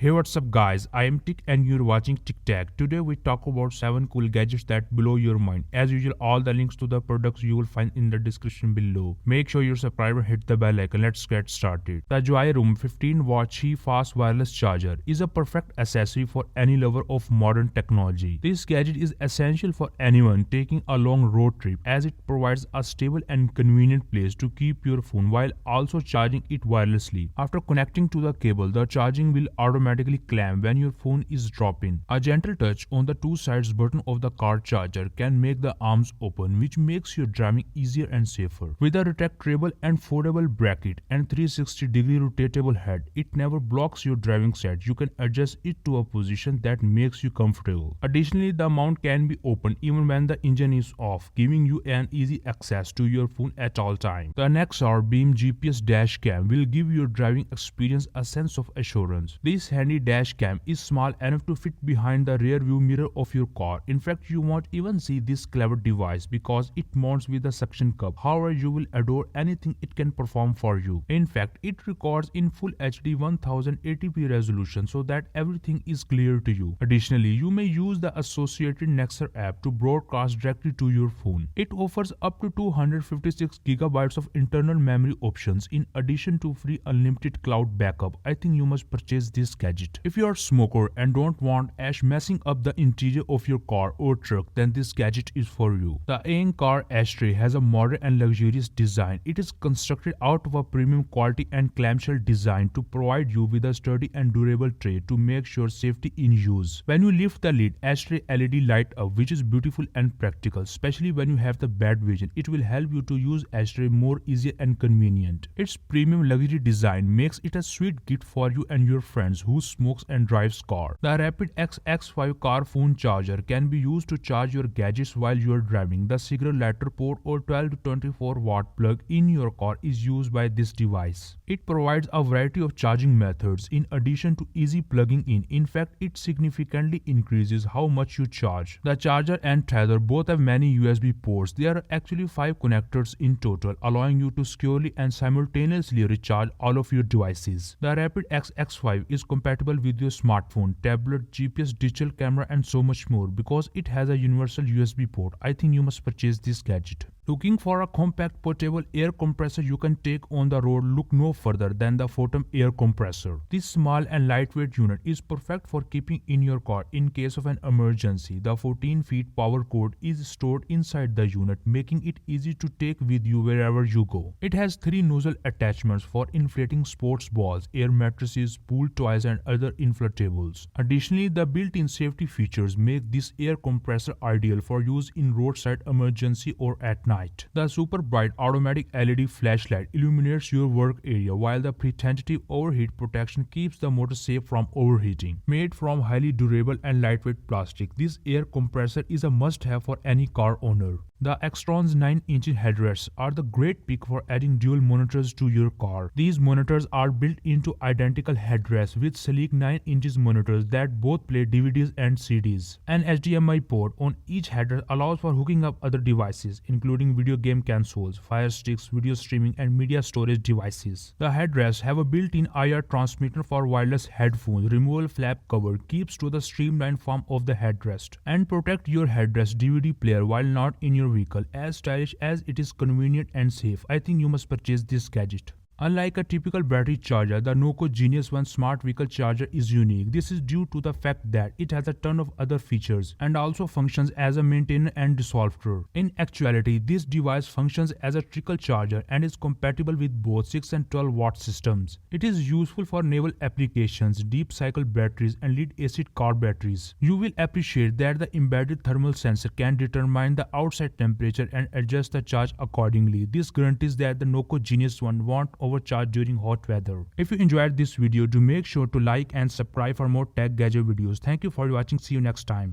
Hey, what's up guys, I am Tick and you're watching Tic Tac. Today we talk about 7 cool gadgets that blow your mind. As usual, all the links to the products you will find in the description below. Make sure you subscribe and hit the bell icon. Let's get started. The JOYROOM 15-watt Qi fast wireless charger is a perfect accessory for any lover of modern technology. This gadget is essential for anyone taking a long road trip as it provides a stable and convenient place to keep your phone while also charging it wirelessly. After connecting to the cable, the charging will automatically clamp when your phone is dropping. A gentle touch on the two sides button of the car charger can make the arms open, which makes your driving easier and safer. With a retractable and foldable bracket and 360-degree rotatable head, it never blocks your driving set. You can adjust it to a position that makes you comfortable. Additionally, the mount can be opened even when the engine is off, giving you an easy access to your phone at all times. The Nexar Beam GPS dash cam will give your driving experience a sense of assurance. This handy dash cam is small enough to fit behind the rear view mirror of your car. In fact, you won't even see this clever device because it mounts with a suction cup. However, you will adore anything it can perform for you. In fact, it records in full HD 1080p resolution so that everything is clear to you. Additionally, you may use the associated Nexar app to broadcast directly to your phone. It offers up to 256 gigabytes of internal memory options in addition to free unlimited cloud backup. I think you must purchase this gadget. If you are a smoker and don't want ash messing up the interior of your car or truck, then this gadget is for you. The eing Car Ashtray has a modern and luxurious design. It is constructed out of a premium quality and clamshell design to provide you with a sturdy and durable tray to make sure safety in use. When you lift the lid, ashtray LED light up, which is beautiful and practical, especially when you have the bad vision. It will help you to use ashtray more easier and convenient. Its premium luxury design makes it a sweet gift for you and your friends who smokes and drives car. The RapidX X5 Car phone charger can be used to charge your gadgets while you are driving. The cigarette lighter port or 12 to 24 watt plug in your car is used by this device. It provides a variety of charging methods in addition to easy plugging in. In fact, it significantly increases how much you charge. The charger and tether both have many USB ports. There are actually 5 connectors in total, allowing you to securely and simultaneously recharge all of your devices. The RapidX X5 is compatible with your smartphone, tablet, GPS, digital camera and so much more. Because it has a universal USB port, I think you must purchase this gadget. Looking for a compact portable air compressor you can take on the road? Look no further than the FORTEM air compressor. This small and lightweight unit is perfect for keeping in your car in case of an emergency. The 14-feet power cord is stored inside the unit, making it easy to take with you wherever you go. It has 3 nozzle attachments for inflating sports balls, air mattresses, pool toys and other inflatables. Additionally, the built-in safety features make this air compressor ideal for use in roadside emergency or at night. The super bright automatic LED flashlight illuminates your work area, while the preventative overheat protection keeps the motor safe from overheating. Made from highly durable and lightweight plastic, this air compressor is a must-have for any car owner. The XTRONS 9-inch headrests are the great pick for adding dual monitors to your car. These monitors are built into identical headrests with sleek 9-inch monitors that both play DVDs and CDs. An HDMI port on each headrest allows for hooking up other devices, including video game consoles, Fire Sticks, video streaming and media storage devices. The headrests have a built-in IR transmitter for wireless headphones. Removable flap cover keeps to the streamlined form of the headrest and protect your headrest DVD player while not in your vehicle. As stylish as it is convenient and safe, I think you must purchase this gadget. Unlike a typical battery charger, the NOCO Genius One smart vehicle charger is unique. This is due to the fact that it has a ton of other features and also functions as a maintainer and disruptor. In actuality, this device functions as a trickle charger and is compatible with both 6 and 12 watt systems. It is useful for naval applications, deep cycle batteries and lead acid car batteries. You will appreciate that the embedded thermal sensor can determine the outside temperature and adjust the charge accordingly. This guarantees that the NOCO Genius One won't overcharge during hot weather. If you enjoyed this video, do make sure to like and subscribe for more tech gadget videos. Thank you for watching. See you next time.